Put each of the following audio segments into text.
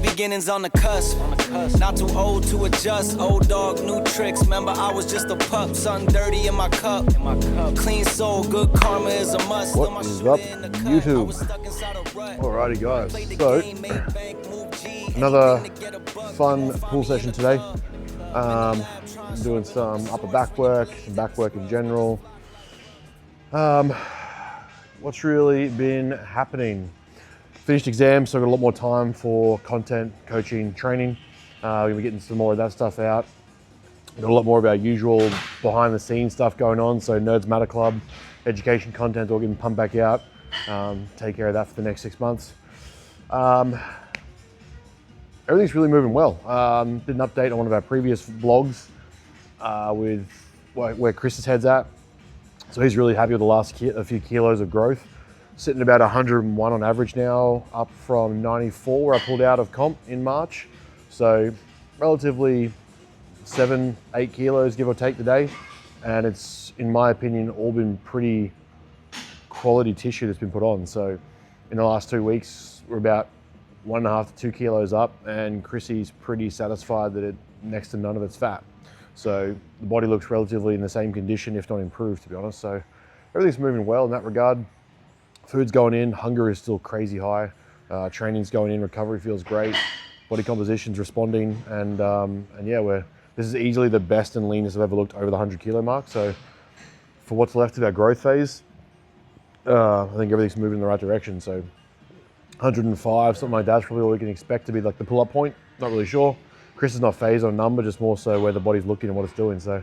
beginnings on the cusp. Not too old to adjust. Old dog, new tricks. Remember, I was just a pup. Something dirty in my cup. Clean soul, good karma is a must. What is up, YouTube? Alrighty, guys. So, another fun pull session today. Doing some upper back work, some back work in general. What's really been happening? Finished exams, so I've got a lot more time for content, coaching, training. We're gonna be getting some more of that stuff out. Got a lot more of our usual behind the scenes stuff going on. So Nerds Matter Club, education content all getting pumped back out. Take care of that for the next 6 months. Everything's really moving well. Did an update on one of our previous vlogs with where Chris's head's at. So he's really happy with the last a few kilos of growth. Sitting about 101 on average now, up from 94 where I pulled out of comp in March. So relatively 7-8 kilos, give or take, today. And it's, in my opinion, all been pretty quality tissue that's been put on. So in the last 2 weeks, we're about 1.5 to 2 kilos up, and Chrissy's pretty satisfied that next to none of it's fat. So the body looks relatively in the same condition, if not improved, to be honest. So everything's moving well in that regard. Food's going in, hunger is still crazy high. Training's going in, recovery feels great. Body composition's responding, and yeah, this is easily the best and leanest I've ever looked over the 100 kilo mark. So for what's left of our growth phase, I think everything's moving in the right direction. So 105, something like that's probably what we can expect to be like the pull-up point. Not really sure. Chris is not phased on a number, just more so where the body's looking and what it's doing. So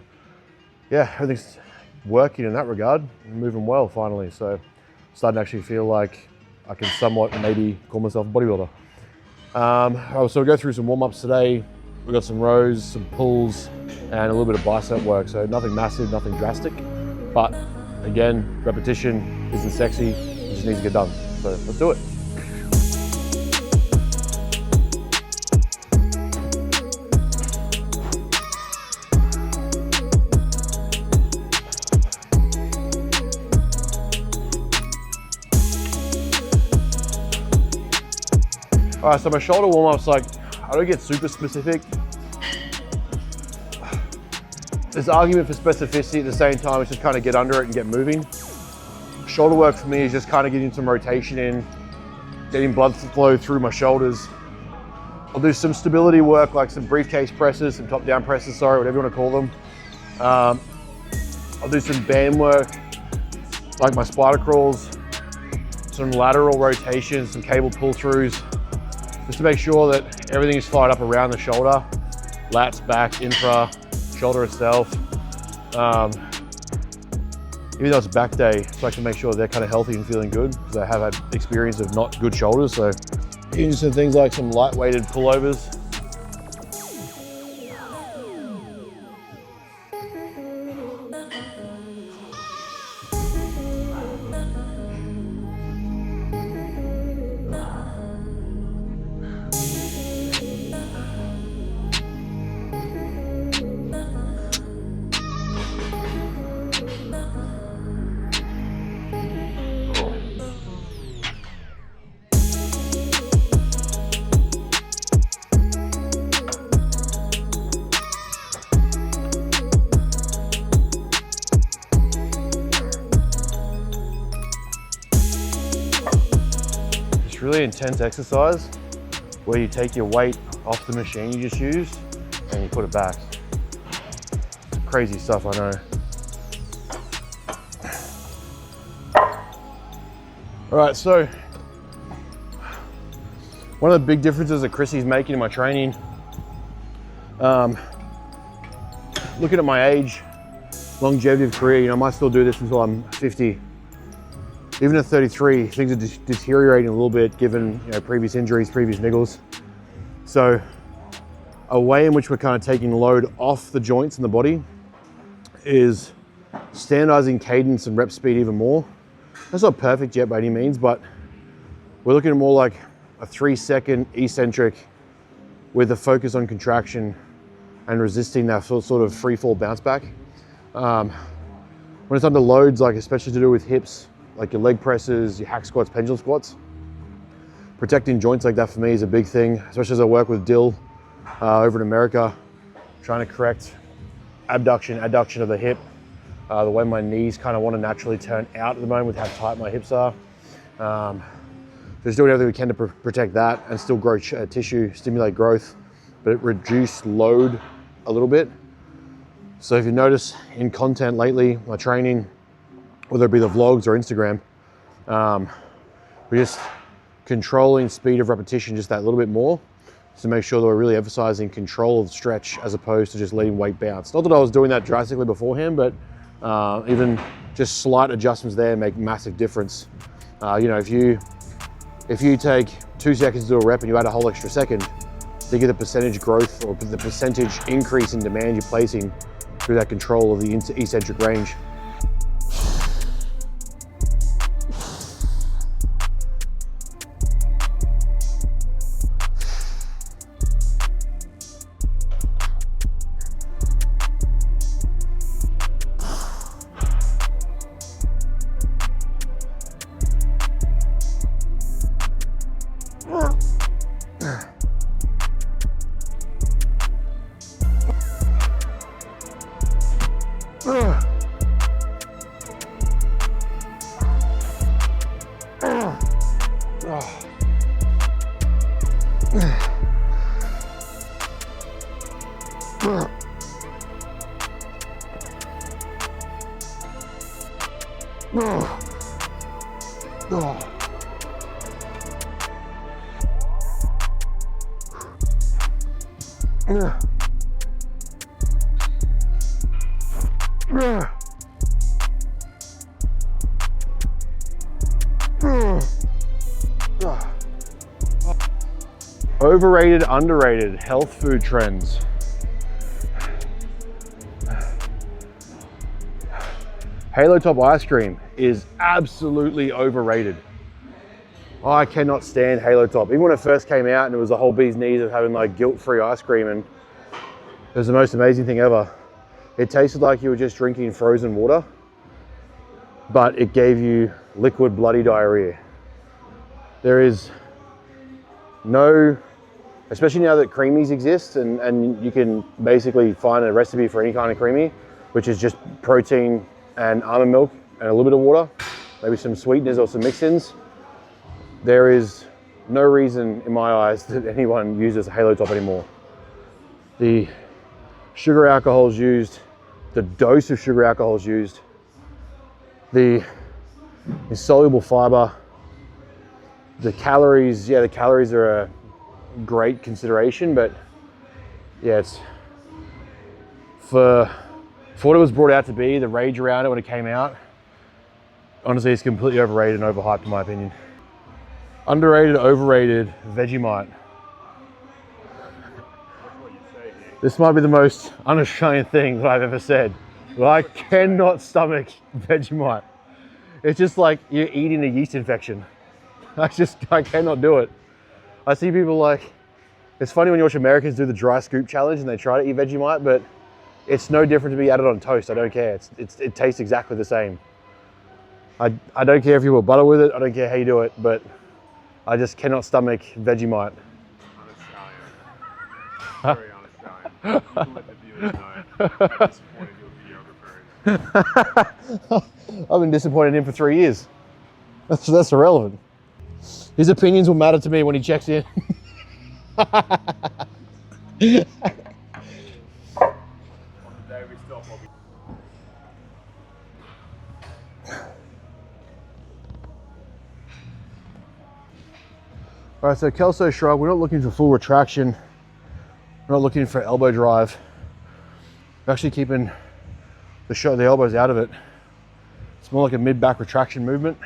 yeah, everything's working in that regard, moving well finally. So starting to actually feel like I can somewhat maybe call myself a bodybuilder. So we'll go through some warm-ups today. We've got some rows, some pulls, and a little bit of bicep work. So nothing massive, nothing drastic. But again, repetition isn't sexy. It just needs to get done. So let's do it. All right, so my shoulder warm-up's like, I don't get super specific. There's argument for specificity at the same time, it's just kind of get under it and get moving. Shoulder work for me is just kind of getting some rotation in, getting blood flow through my shoulders. I'll do some stability work, like some briefcase presses, some top-down presses, sorry, whatever you want to call them. I'll do some band work, like my spider crawls, some lateral rotations, some cable pull-throughs, just to make sure that everything is fired up around the shoulder, lats, back, infra, shoulder itself. Even though it's back day, so I can make sure they're kind of healthy and feeling good, because I have had experience of not good shoulders. So using some things like some light-weighted pullovers. Really intense exercise where you take your weight off the machine you just used and you put it back. Crazy stuff, I know. All right, so one of the big differences that Chrissy's making in my training, looking at my age, longevity of career, you know, I might still do this until I'm 50. Even at 33, things are deteriorating a little bit given, you know, previous injuries, previous niggles. So a way in which we're kind of taking load off the joints in the body is standardizing cadence and rep speed even more. That's not perfect yet by any means, but we're looking at more like a 3-second eccentric with a focus on contraction and resisting that sort of free fall bounce back. When it's under loads, like especially to do with hips, like your leg presses, your hack squats, pendulum squats, protecting joints like that for me is a big thing, especially as I work with Dill over in America, trying to correct abduction, adduction of the hip, the way my knees kind of want to naturally turn out at the moment with how tight my hips are. Just doing everything we can to protect that and still grow tissue, stimulate growth, but reduce load a little bit. So if you notice in content lately, my training, whether it be the vlogs or Instagram, we're just controlling speed of repetition just that little bit more to make sure that we're really emphasizing control of stretch as opposed to just letting weight bounce. Not that I was doing that drastically beforehand, but even just slight adjustments there make massive difference. You know, if you take 2 seconds to do a rep and you add a whole extra second, think of the percentage growth or the percentage increase in demand you're placing through that control of the eccentric range. Overrated, underrated health food trends. Halo Top ice cream is absolutely overrated. I cannot stand Halo Top. Even when it first came out and it was the whole bee's knees of having like guilt-free ice cream, and it was the most amazing thing ever. It tasted like you were just drinking frozen water, but it gave you liquid bloody diarrhea. There is no, especially now that creamies exist and you can basically find a recipe for any kind of creamy, which is just protein and almond milk and a little bit of water, maybe some sweeteners or some mix-ins. There is no reason in my eyes that anyone uses Halo Top anymore. The sugar alcohols used, the dose of sugar alcohols used, the insoluble fiber, the calories, yeah, the calories are a great consideration, but yeah, it's for what it was brought out to be, the rage around it when it came out, honestly, it's completely overrated and overhyped in my opinion. Underrated, overrated, Vegemite. This might be the most un-Australian thing that I've ever said, but I cannot stomach Vegemite. It's just like you're eating a yeast infection. I cannot do it. I see people like, it's funny when you watch Americans do the dry scoop challenge and they try to eat Vegemite, but it's no different to be added on toast. I don't care. It tastes exactly the same. I don't care if you put butter with it. I don't care how you do it, but I just cannot stomach Vegemite. Un-Australian. Very un-Australian. You can let the viewers know how disappointed you'll be over Perry. I've been disappointed in him for 3 years. That's irrelevant. His opinions will matter to me when he checks in. On the day we stop, I'll be... All right, so Kelso shrug, we're not looking for full retraction. We're not looking for elbow drive. We're actually keeping the elbows out of it. It's more like a mid-back retraction movement.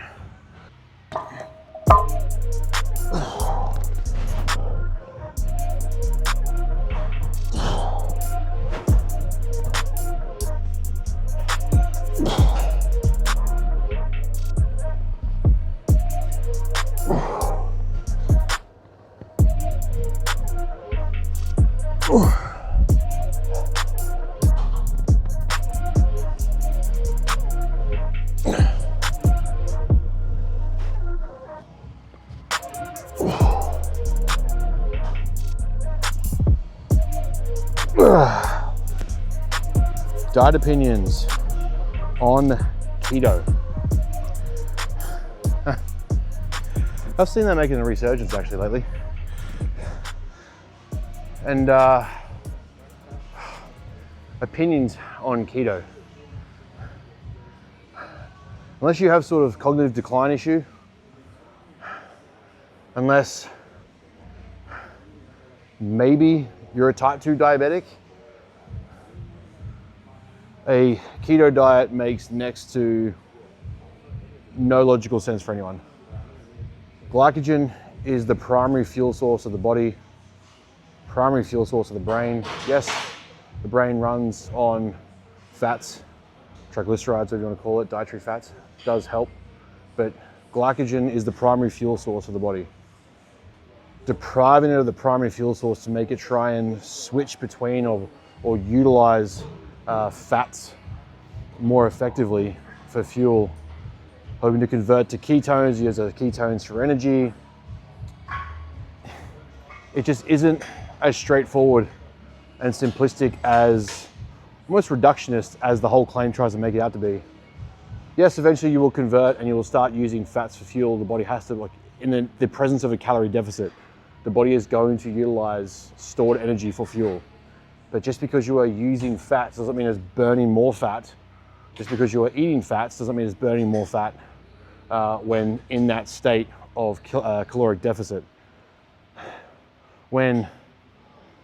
Diet opinions on keto. I've seen that making a resurgence actually lately. And opinions on keto. Unless you have sort of cognitive decline issue, unless maybe you're a type 2 diabetic, a keto diet makes next to no logical sense for anyone. Glycogen is the primary fuel source of the body, primary fuel source of the brain. Yes, the brain runs on fats, triglycerides, whatever you want to call it, dietary fats, does help, but glycogen is the primary fuel source of the body. Depriving it of the primary fuel source to make it try and switch between or utilize fats more effectively for fuel, hoping to convert to ketones, use those ketones for energy. It just isn't as straightforward and simplistic as, almost reductionist as the whole claim tries to make it out to be. Yes, eventually you will convert and you will start using fats for fuel. The body has to, like in the presence of a calorie deficit, the body is going to utilize stored energy for fuel. But just because you are using fats doesn't mean it's burning more fat. Just because you are eating fats doesn't mean it's burning more fat when in that state of caloric deficit. When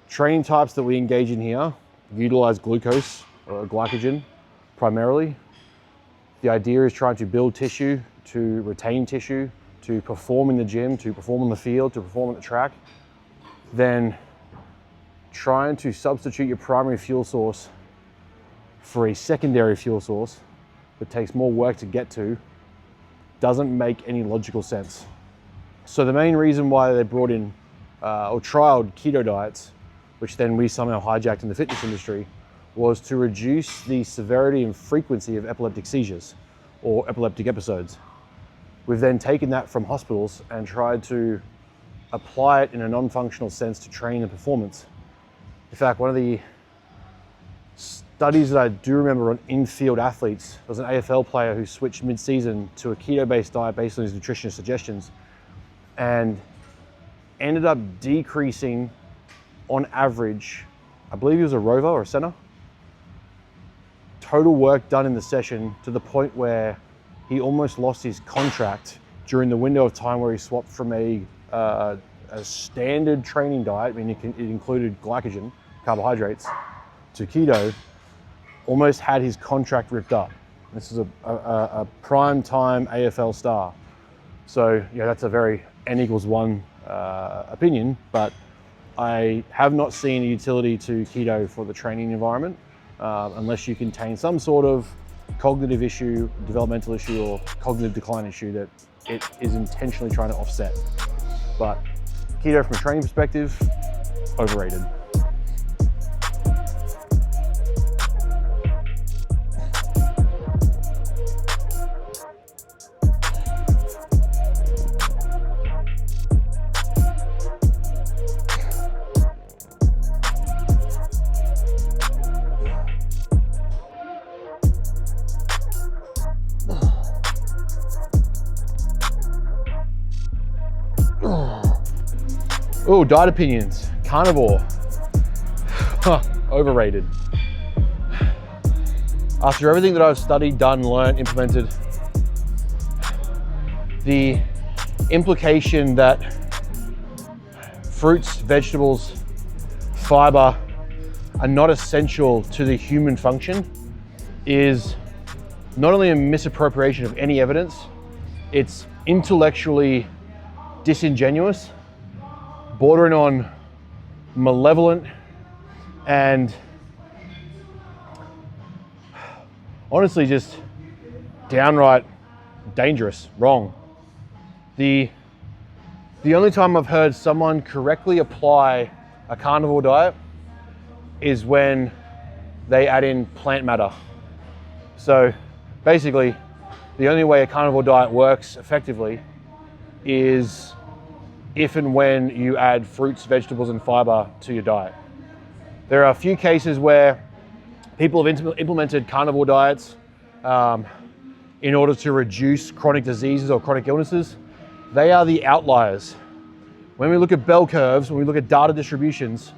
training types that we engage in here utilize glucose or glycogen primarily, the idea is trying to build tissue, to retain tissue, to perform in the gym, to perform on the field, to perform on the track, then trying to substitute your primary fuel source for a secondary fuel source that takes more work to get to doesn't make any logical sense. So the main reason why they brought in or trialed keto diets, which then we somehow hijacked in the fitness industry, was to reduce the severity and frequency of epileptic seizures or epileptic episodes. We've then taken that from hospitals and tried to apply it in a non-functional sense to training and performance. In fact, one of the studies that I do remember on in-field athletes was an AFL player who switched mid-season to a keto-based diet based on his nutritionist suggestions and ended up decreasing on average, I believe he was a rover or a center, total work done in the session to the point where he almost lost his contract during the window of time where he swapped from a standard training diet, I mean it included glycogen, carbohydrates, to keto, almost had his contract ripped up. This is a prime time AFL star. So yeah, that's a very N=1 opinion, but I have not seen a utility to keto for the training environment unless you contain some sort of cognitive issue, developmental issue, or cognitive decline issue that it is intentionally trying to offset. But keto from a training perspective, overrated. Oh, diet opinions. Carnivore. Overrated. After everything that I've studied, done, learned, implemented, the implication that fruits, vegetables, fiber are not essential to the human function is not only a misappropriation of any evidence, it's intellectually disingenuous, bordering on malevolent, and honestly just downright dangerous, wrong. The only time I've heard someone correctly apply a carnivore diet is when they add in plant matter. So basically, the only way a carnivore diet works effectively is if and when you add fruits, vegetables, and fiber to your diet. There are a few cases where people have implemented carnivore diets in order to reduce chronic diseases or chronic illnesses. They are the outliers. When we look at bell curves, when we look at data distributions,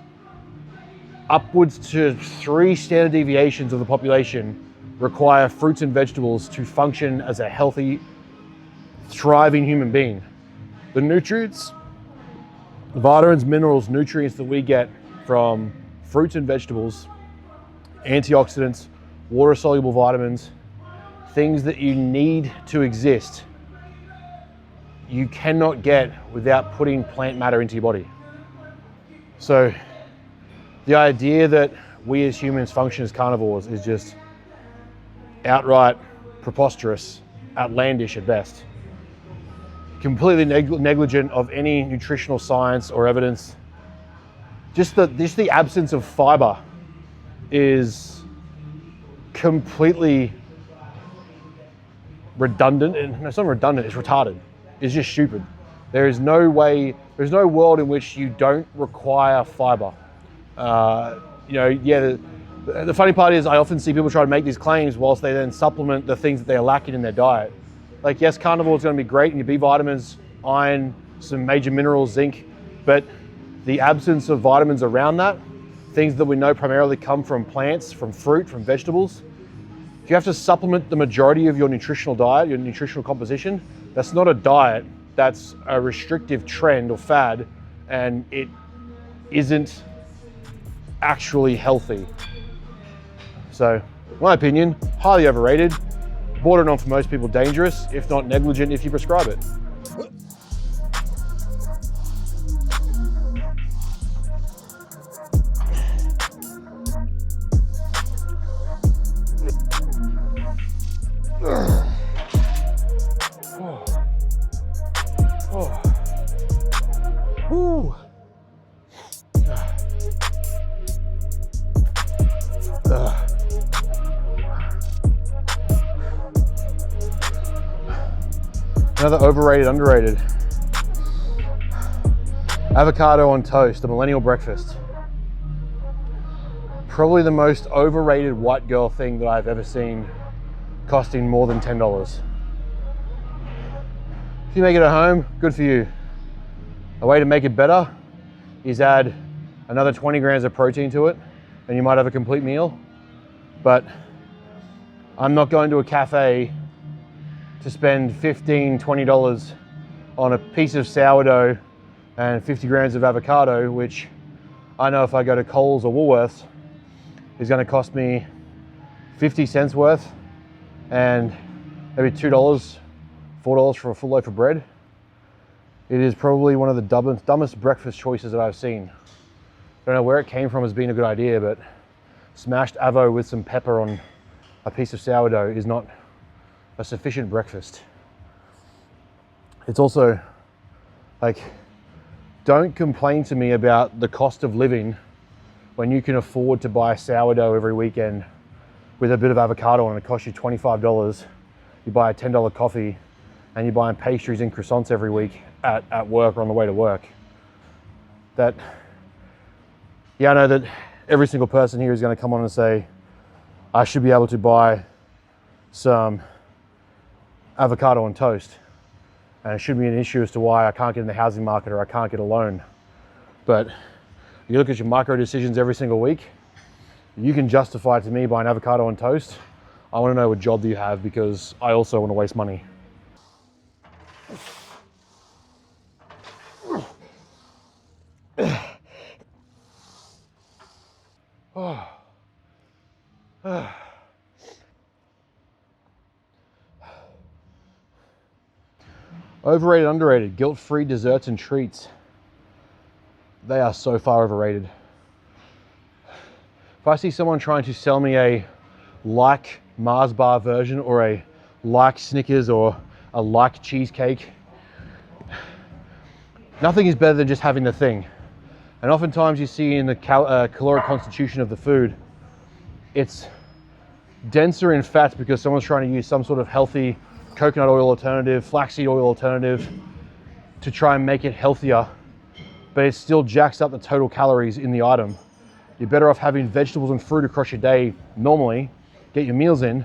upwards to 3 standard deviations of the population require fruits and vegetables to function as a healthy, thriving human being. The nutrients, vitamins, minerals, nutrients that we get from fruits and vegetables, antioxidants, water-soluble vitamins, things that you need to exist, you cannot get without putting plant matter into your body. So the idea that we as humans function as carnivores is just outright preposterous, outlandish at best. Completely negligent of any nutritional science or evidence. Just the absence of fiber is completely redundant, and it's not redundant, it's retarded. It's just stupid. There is no way, there's no world in which you don't require fiber. The funny part is I often see people try to make these claims whilst they then supplement the things that they're lacking in their diet. Like, yes, carnivore is going to be great in your B vitamins, iron, some major minerals, zinc, but the absence of vitamins around that, things that we know primarily come from plants, from fruit, from vegetables, if you have to supplement the majority of your nutritional diet, your nutritional composition, that's not a diet, that's a restrictive trend or fad, and it isn't actually healthy. So, in my opinion, highly overrated, bordering on for most people dangerous, if not negligent if you prescribe it. Another overrated, underrated. Avocado on toast, the millennial breakfast. Probably the most overrated white girl thing that I've ever seen, costing more than $10. If you make it at home, good for you. A way to make it better is add another 20 grams of protein to it, and you might have a complete meal. But I'm not going to a cafe to spend $15, $20 on a piece of sourdough and 50 grams of avocado, which I know if I go to Coles or Woolworths is going to cost me 50 cents worth and maybe $2, $4 for a full loaf of bread. It is probably one of the dumbest breakfast choices that I've seen. I don't know where it came from as being a good idea, but smashed avo with some pepper on a piece of sourdough is not a sufficient breakfast. It's also like, don't complain to me about the cost of living when you can afford to buy sourdough every weekend with a bit of avocado and it costs you $25. You buy a $10 coffee and you're buying pastries and croissants every week at work or on the way to work. I know that every single person here is going to come on and say, I should be able to buy some avocado on toast, and it shouldn't be an issue as to why I can't get in the housing market or I can't get a loan. But you look at your micro decisions every single week, you can justify to me buying avocado on toast. I want to know what job do you have, because I also want to waste money. Overrated, underrated, guilt-free desserts and treats. They are so far overrated. If I see someone trying to sell me a like Mars bar version or a like Snickers or a like cheesecake, nothing is better than just having the thing. And oftentimes you see in the caloric constitution of the food, it's denser in fats because someone's trying to use some sort of healthy coconut oil alternative, flaxseed oil alternative to try and make it healthier, but it still jacks up the total calories in the item. You're better off having vegetables and fruit across your day normally, get your meals in,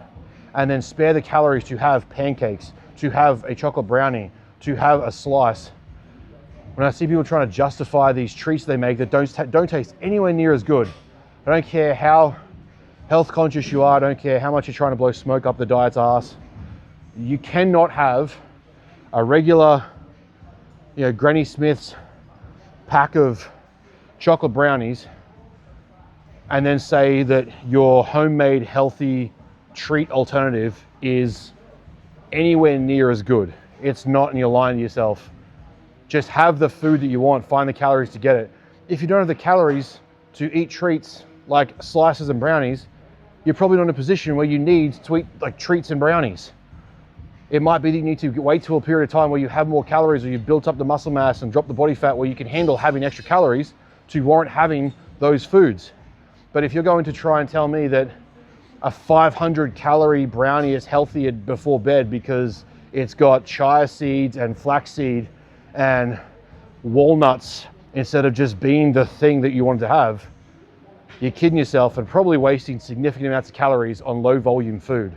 and then spare the calories to have pancakes, to have a chocolate brownie, to have a slice. When I see people trying to justify these treats they make that don't taste anywhere near as good, I don't care how health conscious you are, I don't care how much you're trying to blow smoke up the diet's ass. You cannot have a regular, Granny Smith's pack of chocolate brownies and then say that your homemade healthy treat alternative is anywhere near as good. It's not, and you're lying to yourself. Just have the food that you want, find the calories to get it. If you don't have the calories to eat treats like slices and brownies, you're probably not in a position where you need to eat like treats and brownies. It might be that you need to wait till a period of time where you have more calories, or you've built up the muscle mass and dropped the body fat where you can handle having extra calories to warrant having those foods. But if you're going to try and tell me that a 500 calorie brownie is healthier before bed because it's got chia seeds and flaxseed and walnuts instead of just being the thing that you wanted to have, you're kidding yourself and probably wasting significant amounts of calories on low volume food.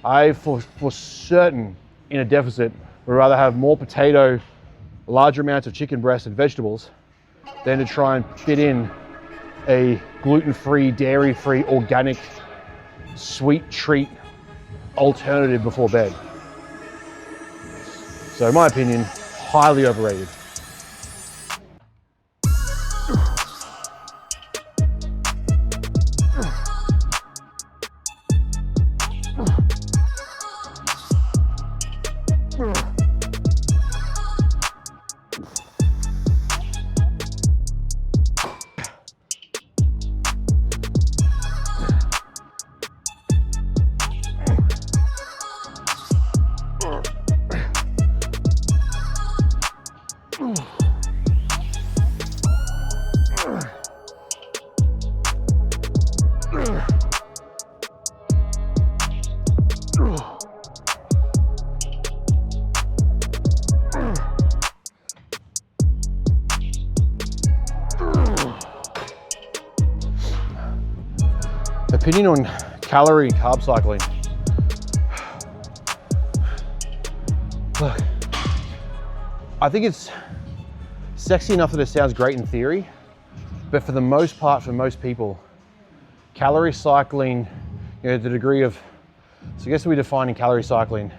I, for certain, in a deficit, would rather have more potato, larger amounts of chicken breast and vegetables than to try and fit in a gluten-free, dairy-free, organic, sweet treat alternative before bed. So in my opinion, highly overrated. Opinion on calorie and carb cycling. Look, I think it's sexy enough that it sounds great in theory, but for the most part, for most people, calorie cycling, the degree of, so I guess we're defining calorie cycling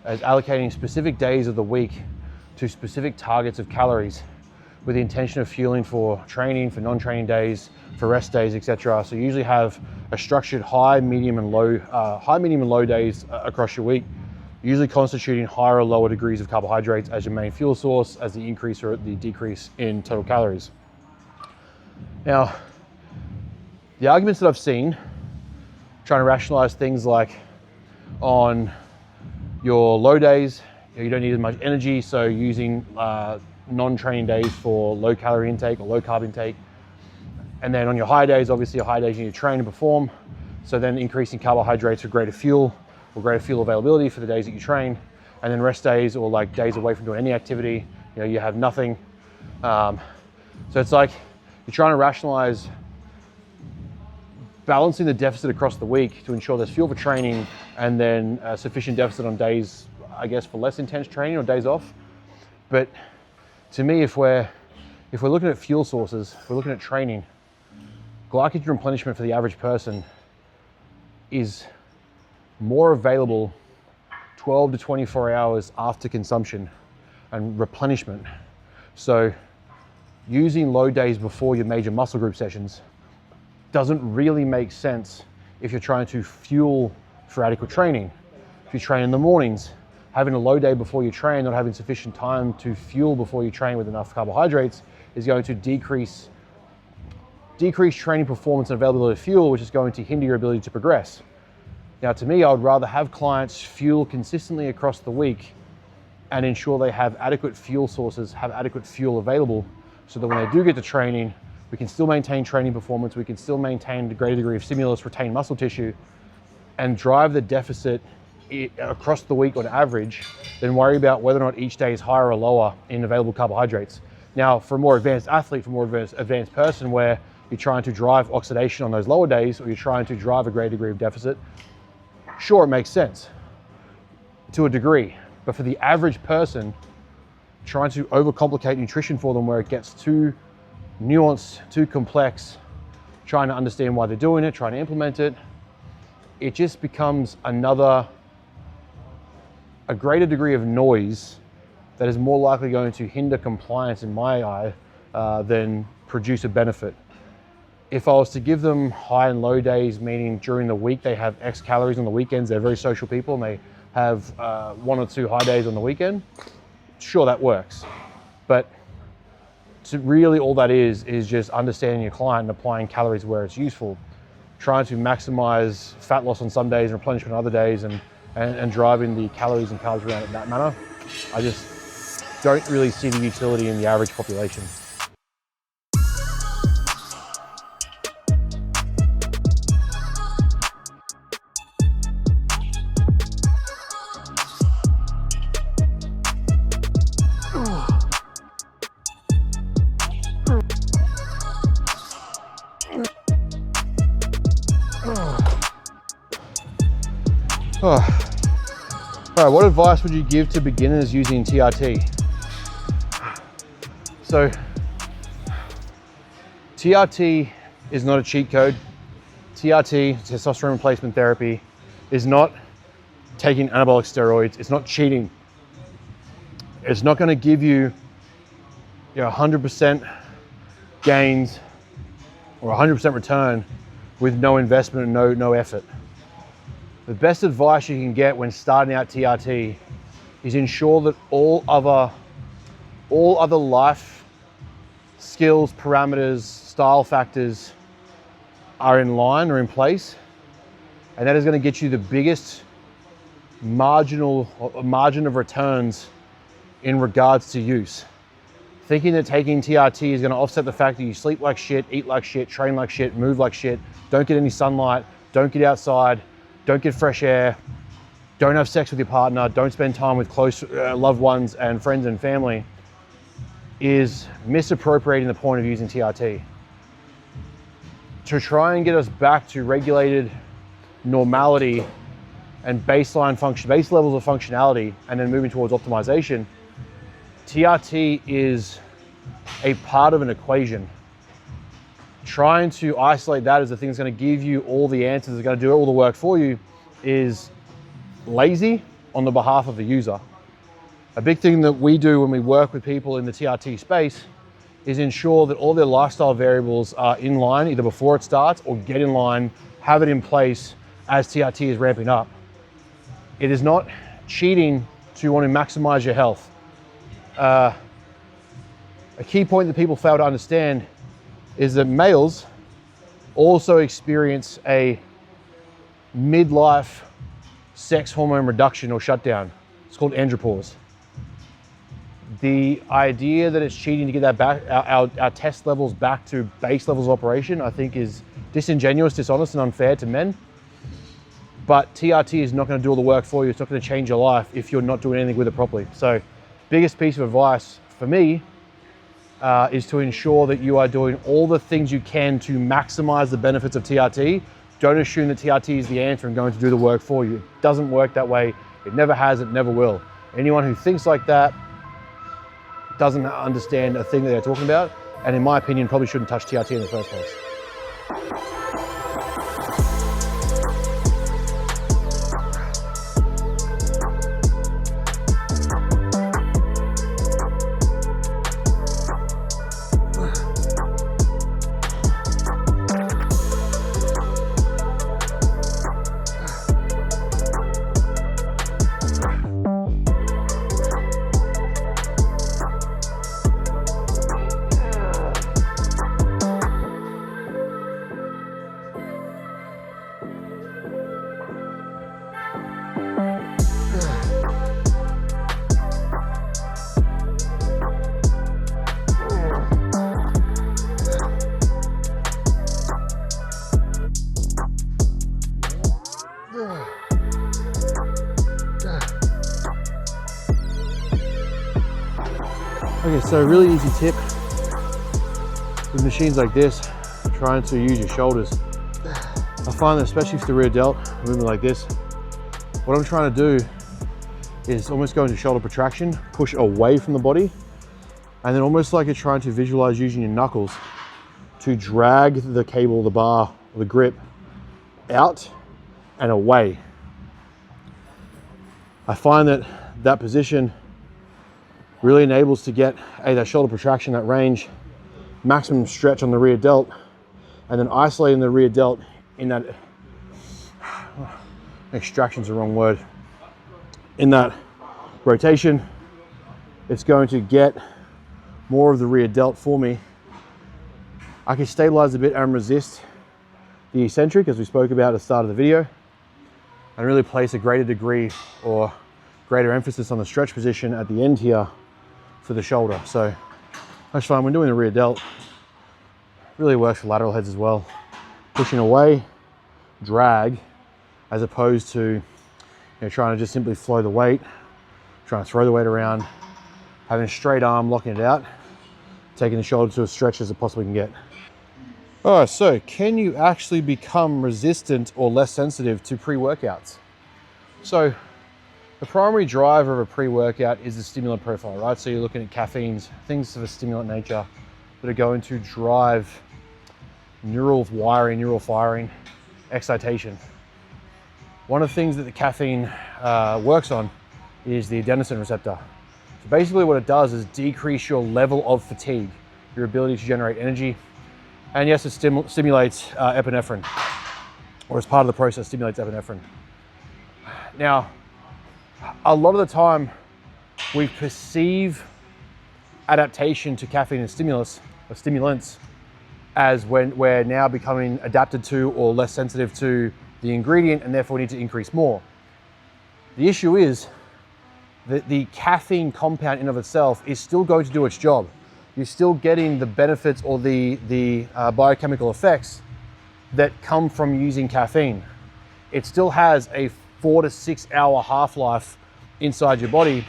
as allocating specific days of the week to specific targets of calories with the intention of fueling for training, for non-training days, for rest days, etc. So you usually have a structured high, medium, and low days across your week, usually constituting higher or lower degrees of carbohydrates as your main fuel source, as the increase or the decrease in total calories. Now, the arguments that I've seen trying to rationalize things like on your low days, you don't need as much energy, so using non-training days for low calorie intake or low carb intake. And then on your high days, obviously your high days you need to train and perform. So then increasing carbohydrates for greater fuel or greater fuel availability for the days that you train. And then rest days, or like days away from doing any activity, you have nothing. So it's like you're trying to rationalize balancing the deficit across the week to ensure there's fuel for training and then sufficient deficit on days, I guess, for less intense training or days off. But to me, if we're looking at fuel sources, if we're looking at training, glycogen replenishment for the average person is more available 12 to 24 hours after consumption and replenishment. So using low days before your major muscle group sessions doesn't really make sense if you're trying to fuel for adequate training. If you train in the mornings, having a low day before you train, not having sufficient time to fuel before you train with enough carbohydrates is going to decrease training performance and availability of fuel, which is going to hinder your ability to progress. Now, to me, I would rather have clients fuel consistently across the week and ensure they have adequate fuel sources, have adequate fuel available, so that when they do get to training, we can still maintain training performance, we can still maintain a greater degree of stimulus, retain muscle tissue, and drive the deficit across the week on average, then worry about whether or not each day is higher or lower in available carbohydrates. Now, for a more advanced athlete, for a more advanced person where you're trying to drive oxidation on those lower days, or you're trying to drive a greater degree of deficit, sure, it makes sense to a degree. But for the average person, trying to overcomplicate nutrition for them where it gets too nuanced, too complex, trying to understand why they're doing it, trying to implement it, it just becomes a greater degree of noise that is more likely going to hinder compliance in my eye than produce a benefit. If I was to give them high and low days, meaning during the week they have X calories, on the weekends they're very social people and they have 1 or 2 high days on the weekend, sure, that works. But really all that is just understanding your client and applying calories where it's useful, trying to maximize fat loss on some days and replenishment on other days, and driving the calories and calories around in that manner. I just don't really see the utility in the average population. All right, what advice would you give to beginners using TRT? So, TRT is not a cheat code. TRT, testosterone replacement therapy, is not taking anabolic steroids. It's not cheating. It's not going to give you 100% gains or 100% return with no investment and no effort. The best advice you can get when starting out TRT is ensure that all other life skills, parameters, style factors are in line or in place, and that is going to get you the biggest margin of returns in regards to use. Thinking that taking TRT is going to offset the fact that you sleep like shit, eat like shit, train like shit, move like shit, don't get any sunlight, don't get outside, don't get fresh air, don't have sex with your partner, don't spend time with close loved ones and friends and family, is misappropriating the point of using TRT. To try and get us back to regulated normality and base levels of functionality, and then moving towards optimization, TRT is a part of an equation. Trying to isolate that as the thing that's going to give you all the answers, that's going to do all the work for you, is lazy on the behalf of the user. A big thing that we do when we work with people in the TRT space is ensure that all their lifestyle variables are in line, either before it starts or get in line, have it in place as TRT is ramping up. It is not cheating to want to maximize your health. A key point that people fail to understand is that males also experience a midlife sex hormone reduction or shutdown. It's called andropause. The idea that it's cheating to get that back, our test levels back to base levels of operation, I think is disingenuous, dishonest, and unfair to men. But TRT is not going to do all the work for you. It's not going to change your life if you're not doing anything with it properly. So, biggest piece of advice for me is to ensure that you are doing all the things you can to maximize the benefits of TRT. Don't assume that TRT is the answer and going to do the work for you. It doesn't work that way. It never has, it never will. Anyone who thinks like that doesn't understand a thing that they're talking about, and in my opinion, probably shouldn't touch TRT in the first place. Okay, so really easy tip with machines like this, trying to use your shoulders. I find that especially for the rear delt, moving like this, what I'm trying to do is almost go into shoulder protraction, push away from the body, and then almost like you're trying to visualize using your knuckles to drag the cable, the bar, or the grip out and away. I find that that position really enables to get that shoulder protraction, that range, maximum stretch on the rear delt, and then isolating the rear delt in that, extraction's the wrong word, in that rotation. It's going to get more of the rear delt for me. I can stabilize a bit and resist the eccentric, as we spoke about at the start of the video, and really place a greater degree or greater emphasis on the stretch position at the end here for the shoulder. So that's fine. When doing the rear delt, really works for lateral heads as well. Pushing away, drag, as opposed to trying to just simply flow the weight, trying to throw the weight around, having a straight arm, locking it out, taking the shoulder to as stretch as it possibly can get. All right, so can you actually become resistant or less sensitive to pre-workouts? So the primary driver of a pre-workout is the stimulant profile, right? So you're looking at caffeines, things of a stimulant nature that are going to drive neural wiring, neural firing, excitation. One of the things that the caffeine works on is the adenosine receptor. So basically what it does is decrease your level of fatigue, your ability to generate energy. And yes, it stimulates epinephrine, or as part of the process, stimulates epinephrine. Now, a lot of the time we perceive adaptation to caffeine and stimulants as when we're now becoming adapted to or less sensitive to the ingredient, and therefore need to increase more. The issue is that the caffeine compound in of itself is still going to do its job. You're still getting the benefits or the biochemical effects that come from using caffeine. It still has a 4 to 6 hour half-life inside your body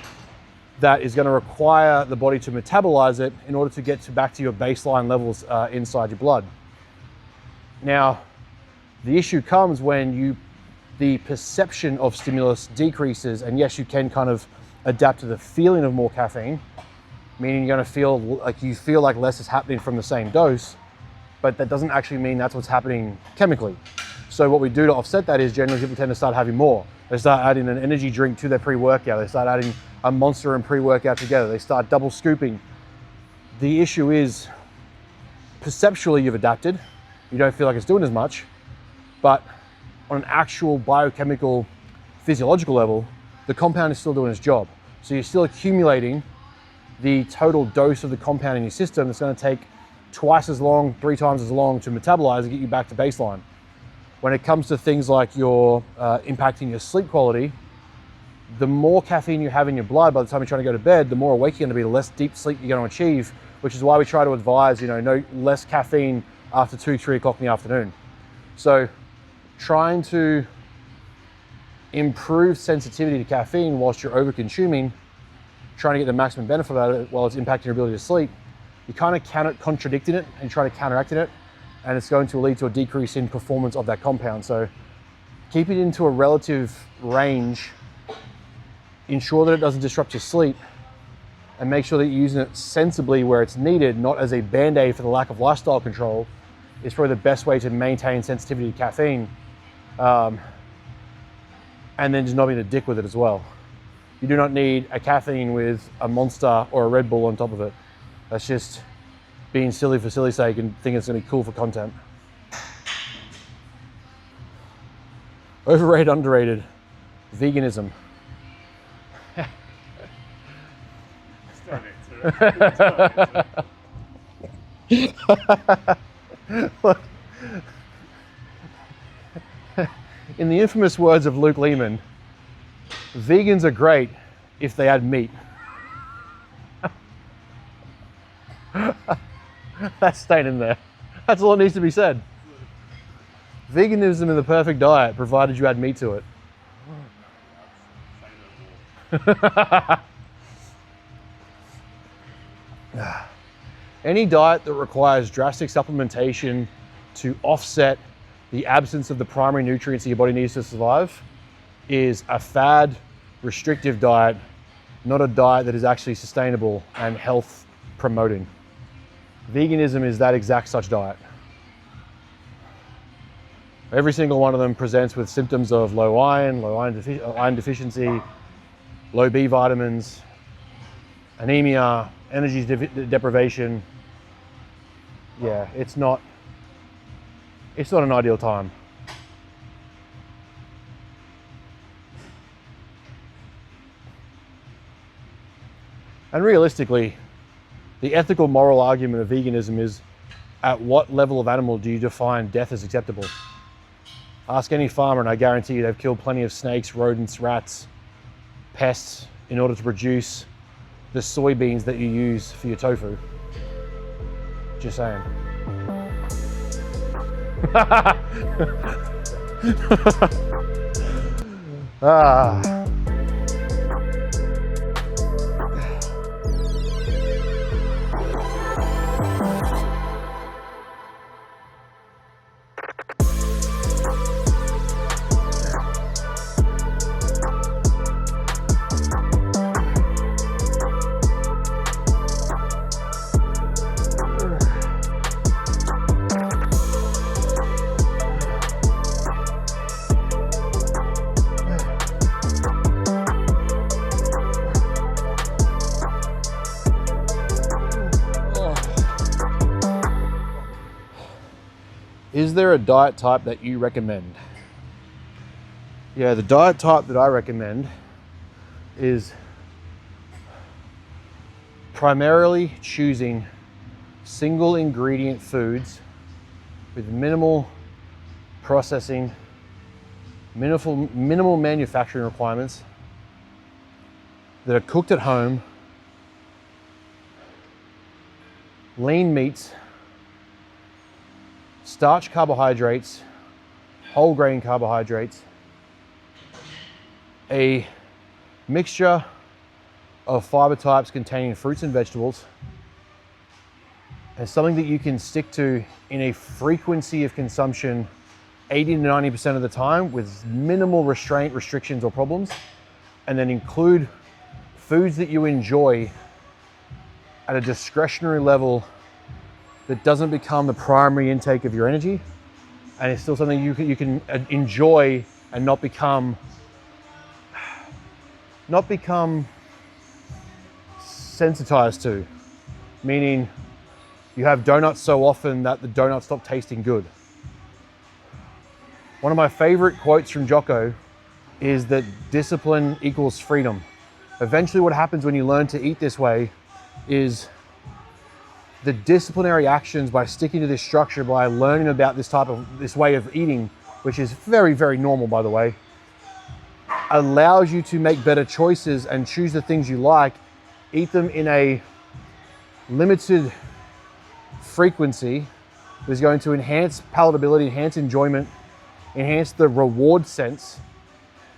that is going to require the body to metabolize it in order to get back to your baseline levels inside your blood. Now, the issue comes when the perception of stimulus decreases, and yes, you can kind of adapt to the feeling of more caffeine, meaning you're going to feel like less is happening from the same dose, but that doesn't actually mean that's what's happening chemically. So what we do to offset that is generally people tend to start having more. They start adding an energy drink to their pre-workout. They start adding a Monster and pre-workout together. They start double scooping. The issue is perceptually you've adapted. You don't feel like it's doing as much, but on an actual biochemical, physiological level, the compound is still doing its job. So you're still accumulating the total dose of the compound in your system that's going to take twice as long, 3 times as long to metabolize and get you back to baseline. When it comes to things like your impacting your sleep quality, the more caffeine you have in your blood by the time you're trying to go to bed, the more awake you're going to be, the less deep sleep you're going to achieve, which is why we try to advise, no less caffeine after 2, 3 o'clock in the afternoon. So trying to improve sensitivity to caffeine whilst you're over consuming, trying to get the maximum benefit out of it while it's impacting your ability to sleep, you're kind of contradicting it and trying to counteract it, and it's going to lead to a decrease in performance of that compound. So keep it into a relative range, ensure that it doesn't disrupt your sleep, and make sure that you're using it sensibly where it's needed, not as a band-aid for the lack of lifestyle control, is probably the best way to maintain sensitivity to caffeine. And then just not being a dick with it as well. You do not need a caffeine with a Monster or a Red Bull on top of it. That's just being silly for silly's sake and thinking it's going to be cool for content. Overrated, underrated, veganism. Look, in the infamous words of Luke Lehman, vegans are great if they add meat. That's staying in there. That's all that needs to be said. Veganism is the perfect diet, provided you add meat to it. Any diet that requires drastic supplementation to offset the absence of the primary nutrients that your body needs to survive is a fad, restrictive diet, not a diet that is actually sustainable and health promoting. Veganism is that exact such diet. Every single one of them presents with symptoms of low iron, iron deficiency, low B vitamins, anemia, energy deprivation. Yeah, it's not an ideal time. And realistically, the ethical moral argument of veganism is, at what level of animal do you define death as acceptable? Ask any farmer and I guarantee you they've killed plenty of snakes, rodents, rats, pests in order to produce the soybeans that you use for your tofu. Just saying. Ah. Is there a diet type that you recommend? Yeah, the diet type that I recommend is primarily choosing single ingredient foods with minimal processing, minimal manufacturing requirements, that are cooked at home, lean meats, starch carbohydrates, whole grain carbohydrates, a mixture of fiber types containing fruits and vegetables, and something that you can stick to in a frequency of consumption 80 to 90% of the time with minimal restrictions or problems, and then include foods that you enjoy at a discretionary level that doesn't become the primary intake of your energy, and it's still something you can enjoy and not become sensitized to, meaning you have donuts so often that the donuts stop tasting good. One of my favorite quotes from Jocko is that discipline equals freedom. Eventually what happens when you learn to eat this way is the disciplinary actions, by sticking to this structure, by learning about this way of eating, which is very, very normal, by the way, allows you to make better choices and choose the things you like, eat them in a limited frequency that is going to enhance palatability, enhance enjoyment, enhance the reward sense,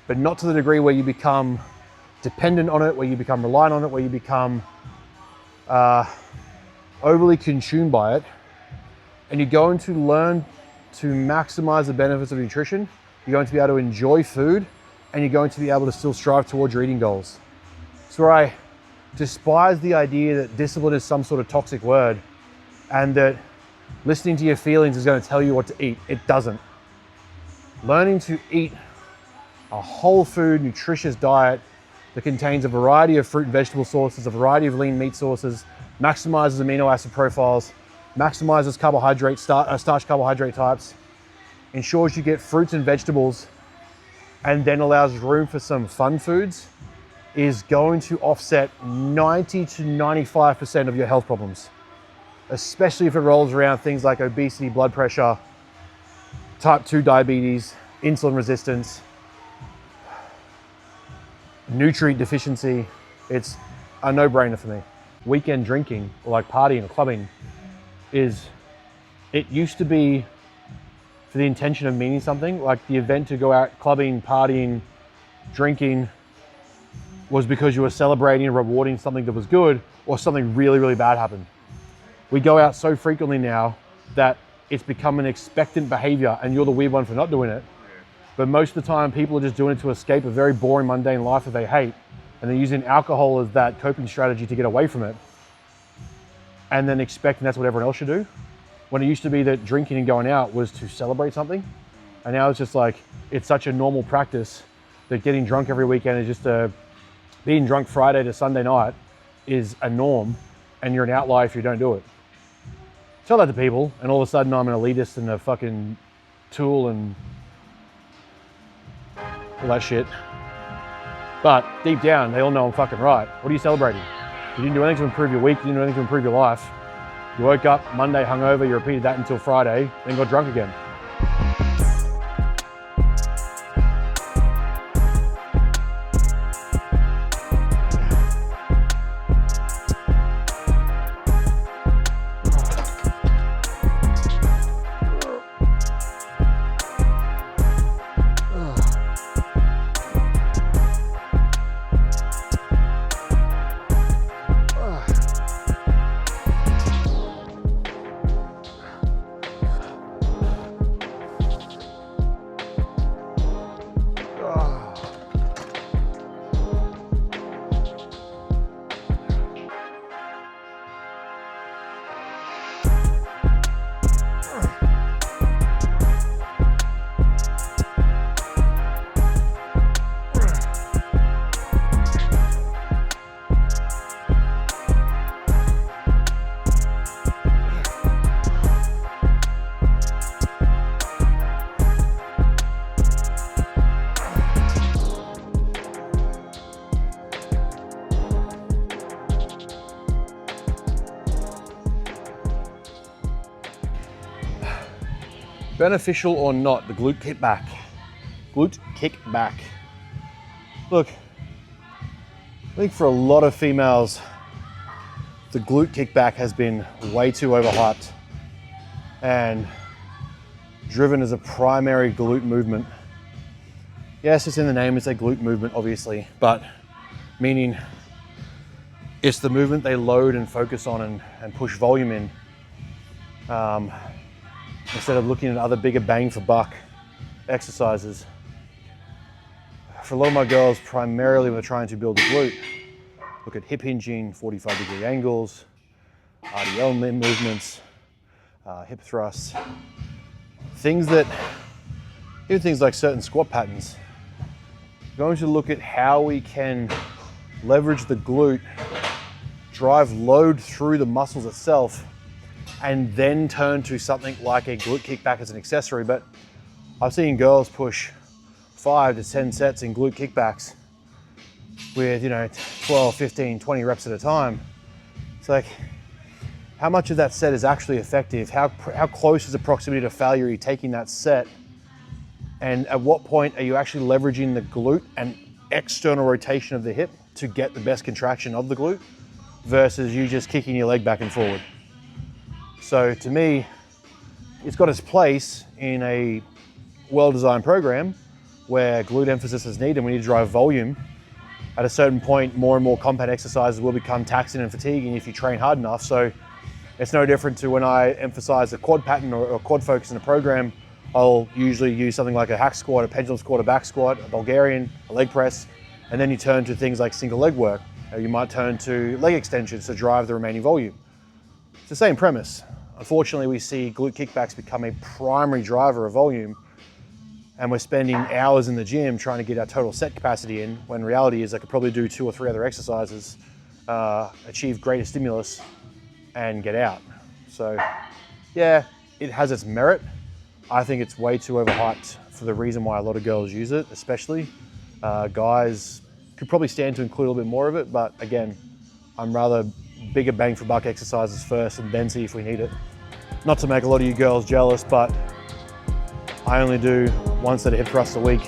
but not to the degree where you become dependent on it, where you become reliant on it, where you become overly consumed by it. And you're going to learn to maximize the benefits of nutrition. You're going to be able to enjoy food, and you're going to be able to still strive towards your eating goals. It's where I despise the idea that discipline is some sort of toxic word and that listening to your feelings is going to tell you what to eat. It doesn't. Learning to eat a whole food, nutritious diet that contains a variety of fruit and vegetable sources, a variety of lean meat sources, maximizes amino acid profiles, maximizes starch carbohydrate types, ensures you get fruits and vegetables, and then allows room for some fun foods, is going to offset 90 to 95% of your health problems, especially if it rolls around things like obesity, blood pressure, type 2 diabetes, insulin resistance, nutrient deficiency. It's a no-brainer for me. Weekend drinking, or like partying or clubbing, it used to be for the intention of meaning something. Like the event to go out clubbing, partying, drinking was because you were celebrating and rewarding something that was good, or something really, really bad happened. We go out so frequently now that it's become an expectant behavior and you're the weird one for not doing it. But most of the time people are just doing it to escape a very boring, mundane life that they hate. And they're using alcohol as that coping strategy to get away from it. And then expecting that's what everyone else should do. When it used to be that drinking and going out was to celebrate something. And now it's just like, it's such a normal practice that getting drunk every weekend is just being drunk Friday to Sunday night is a norm, and you're an outlier if you don't do it. Tell that to people, and all of a sudden I'm an elitist and a fucking tool and all that shit. But deep down, they all know I'm fucking right. What are you celebrating? You didn't do anything to improve your week, you didn't do anything to improve your life. You woke up Monday hungover, you repeated that until Friday, then got drunk again. Beneficial or not, the glute kickback. Glute kickback. Look, I think for a lot of females, the glute kickback has been way too overhyped and driven as a primary glute movement. Yes, it's in the name, it's a glute movement, obviously, but meaning it's the movement they load and focus on and push volume in. Instead of looking at other bigger bang for buck exercises. For a lot of my girls, primarily when they're trying to build a glute, look at hip hinging, 45-degree angles, RDL movements, hip thrusts, things that, even things like certain squat patterns. We're going to look at how we can leverage the glute, drive load through the muscles itself, and then turn to something like a glute kickback as an accessory. But I've seen girls push 5 to 10 sets in glute kickbacks with, 12, 15, 20 reps at a time. It's like, how much of that set is actually effective? How close is the proximity to failure are you taking that set? And at what point are you actually leveraging the glute and external rotation of the hip to get the best contraction of the glute versus you just kicking your leg back and forward? So to me, it's got its place in a well-designed program where glute emphasis is needed and we need to drive volume. At a certain point, more and more compound exercises will become taxing and fatiguing if you train hard enough. So it's no different to when I emphasize a quad pattern or quad focus in a program. I'll usually use something like a hack squat, a pendulum squat, a back squat, a Bulgarian, a leg press, and then you turn to things like single leg work. You might turn to leg extensions to drive the remaining volume. It's the same premise. Unfortunately, we see glute kickbacks become a primary driver of volume, and we're spending hours in the gym trying to get our total set capacity in, when reality is I could probably do 2 or 3 other exercises, achieve greater stimulus, and get out. So yeah, it has its merit. I think it's way too overhyped for the reason why a lot of girls use it, especially. Guys could probably stand to include a little bit more of it, but again, I'm rather bigger bang for buck exercises first and then see if we need it. Not to make a lot of you girls jealous, but I only do 1 set of hip thrusts a week.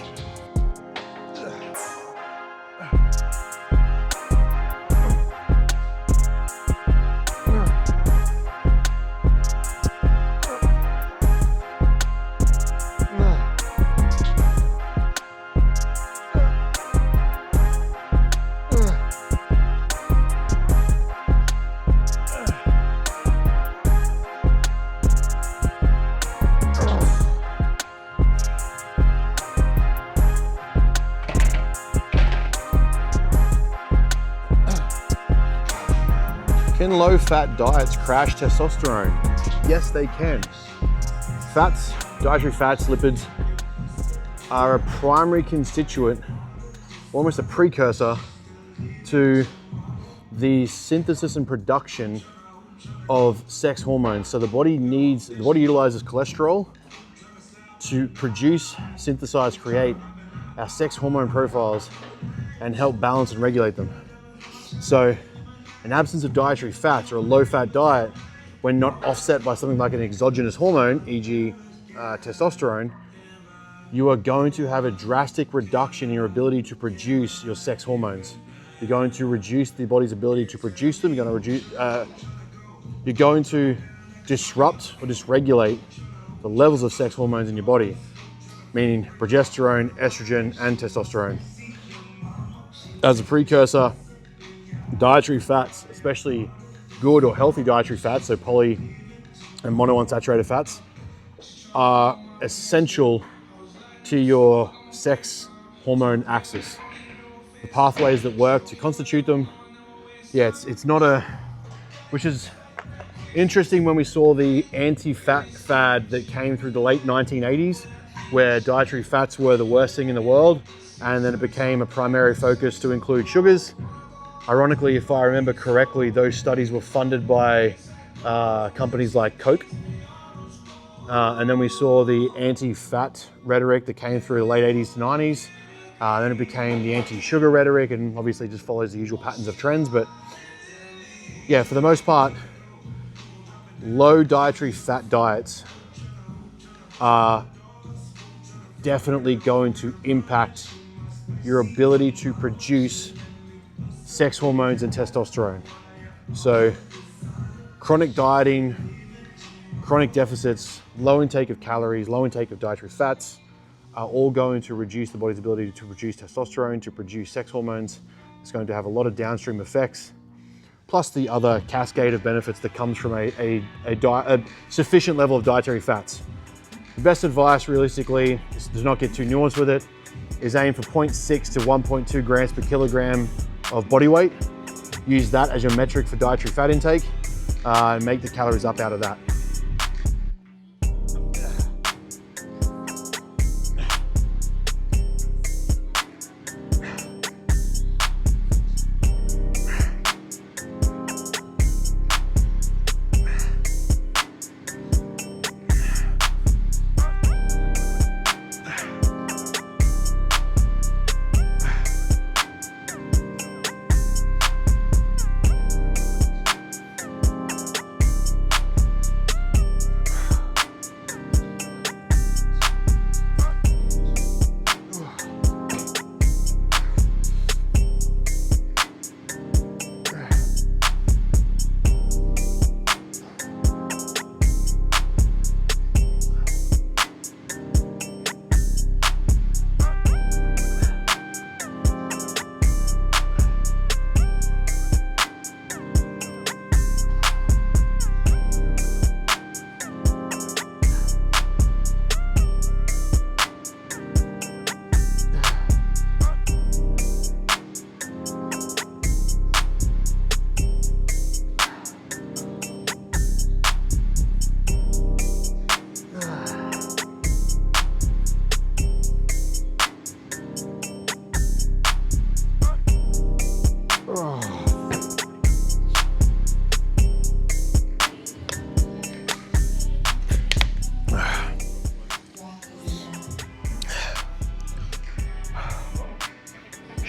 low-fat diets crash testosterone? Yes, they can. Fats, dietary fats, lipids, are a primary constituent, almost a precursor to the synthesis and production of sex hormones. So the body utilizes cholesterol to produce, synthesize, create our sex hormone profiles and help balance and regulate them. So an absence of dietary fats or a low-fat diet, when not offset by something like an exogenous hormone, e.g. Testosterone, you are going to have a drastic reduction in your ability to produce your sex hormones. You're going to reduce the body's ability to produce them. You're going to disrupt or dysregulate the levels of sex hormones in your body, meaning progesterone, estrogen, and testosterone. As a precursor, dietary fats, especially good or healthy dietary fats, so poly and monounsaturated fats, are essential to your sex hormone axis. The pathways that work to constitute them, it's not a, which is interesting when we saw the anti-fat fad that came through the late 1980s, where dietary fats were the worst thing in the world, and then it became a primary focus to include sugars. Ironically, if I remember correctly, those studies were funded by companies like Coke. And then we saw the anti-fat rhetoric that came through the late 80s to 90s. Then it became the anti-sugar rhetoric, and obviously just follows the usual patterns of trends. But yeah, for the most part, low dietary fat diets are definitely going to impact your ability to produce sex hormones and testosterone. So chronic dieting, chronic deficits, low intake of calories, low intake of dietary fats are all going to reduce the body's ability to produce testosterone, to produce sex hormones. It's going to have a lot of downstream effects, plus the other cascade of benefits that comes from a sufficient level of dietary fats. The best advice, realistically, does not get too nuanced with it, is aim for 0.6 to 1.2 grams per kilogram of body weight. Use that as your metric for dietary fat intake and make the calories up out of that.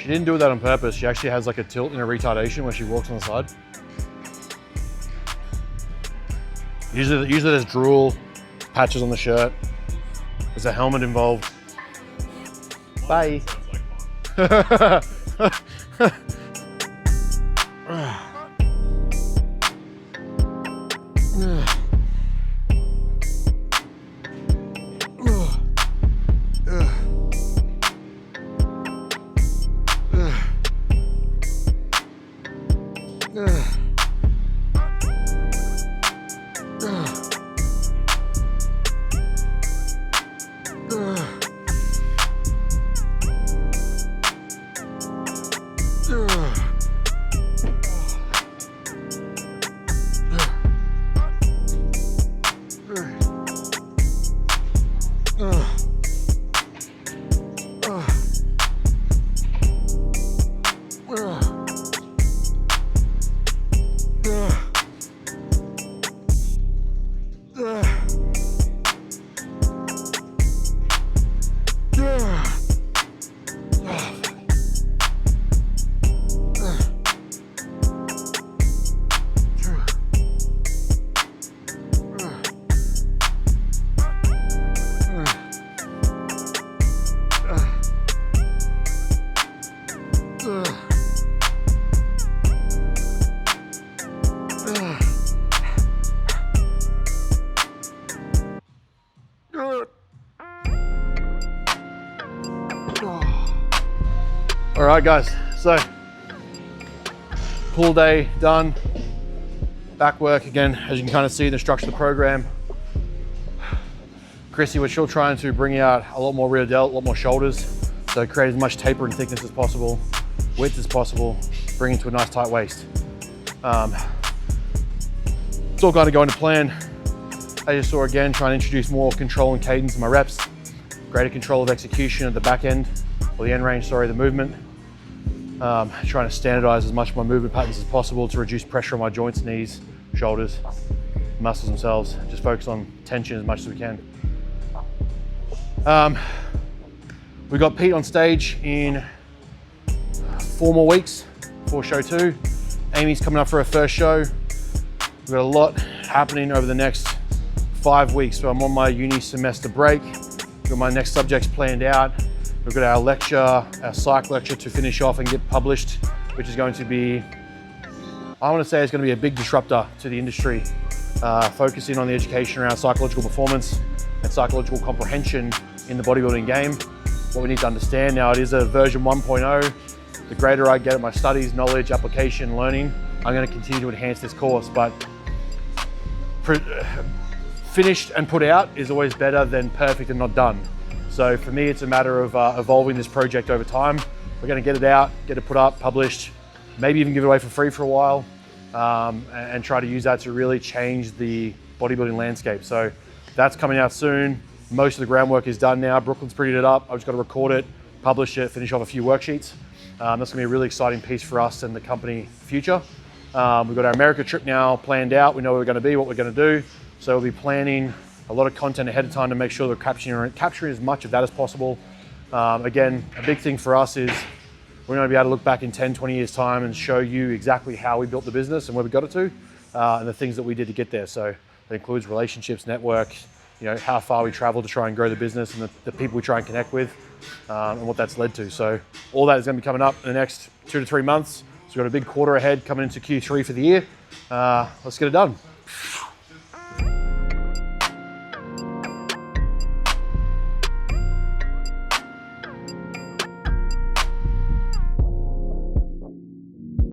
She didn't do that on purpose. She actually has like a tilt and a retardation where she walks on the side. Usually there's drool, patches on the shirt. There's a helmet involved. Bye. All right, guys, so pull day done. Back work again, as you can kind of see the structure of the program. Chrissy, we're still trying to bring out a lot more rear delt, a lot more shoulders. So create as much taper and thickness as possible, width as possible, bring it to a nice tight waist. It's all kind of going to plan. As you saw again, trying to introduce more control and cadence in my reps, greater control of execution at the back end, or the end range, sorry, the movement. Trying to standardize as much of my movement patterns as possible to reduce pressure on my joints, knees, shoulders, muscles themselves. Just focus on tension as much as we can. We've got Pete on stage in 4 more weeks for show 2. Amy's coming up for her first show. We've got a lot happening over the next 5 weeks. So I'm on my uni semester break. We've got my next subjects planned out. We've got our lecture, our psych lecture to finish off and get published, which is going to be, I want to say it's going to be a big disruptor to the industry, focusing on the education around psychological performance and psychological comprehension in the bodybuilding game. What we need to understand now, it is a version 1.0. The greater I get at my studies, knowledge, application, learning, I'm going to continue to enhance this course, but finished and put out is always better than perfect and not done. So for me, it's a matter of evolving this project over time. We're going to get it out, get it put up, published, maybe even give it away for free for a while, and try to use that to really change the bodybuilding landscape. So that's coming out soon. Most of the groundwork is done now. Brooklyn's prettied it up. I've just got to record it, publish it, finish off a few worksheets. That's going to be a really exciting piece for us and the company future. We've got our America trip now planned out. We know where we're going to be, what we're going to do. So we'll be planning a lot of content ahead of time to make sure we're capturing as much of that as possible. Again, a big thing for us is we're going to be able to look back in 10, 20 years time and show you exactly how we built the business and where we got it to, and the things that we did to get there. So that includes relationships, network, how far we travel to try and grow the business and the people we try and connect with, and what that's led to. So all that is going to be coming up in the next 2 to 3 months. So we've got a big quarter ahead coming into Q3 for the year. Let's get it done.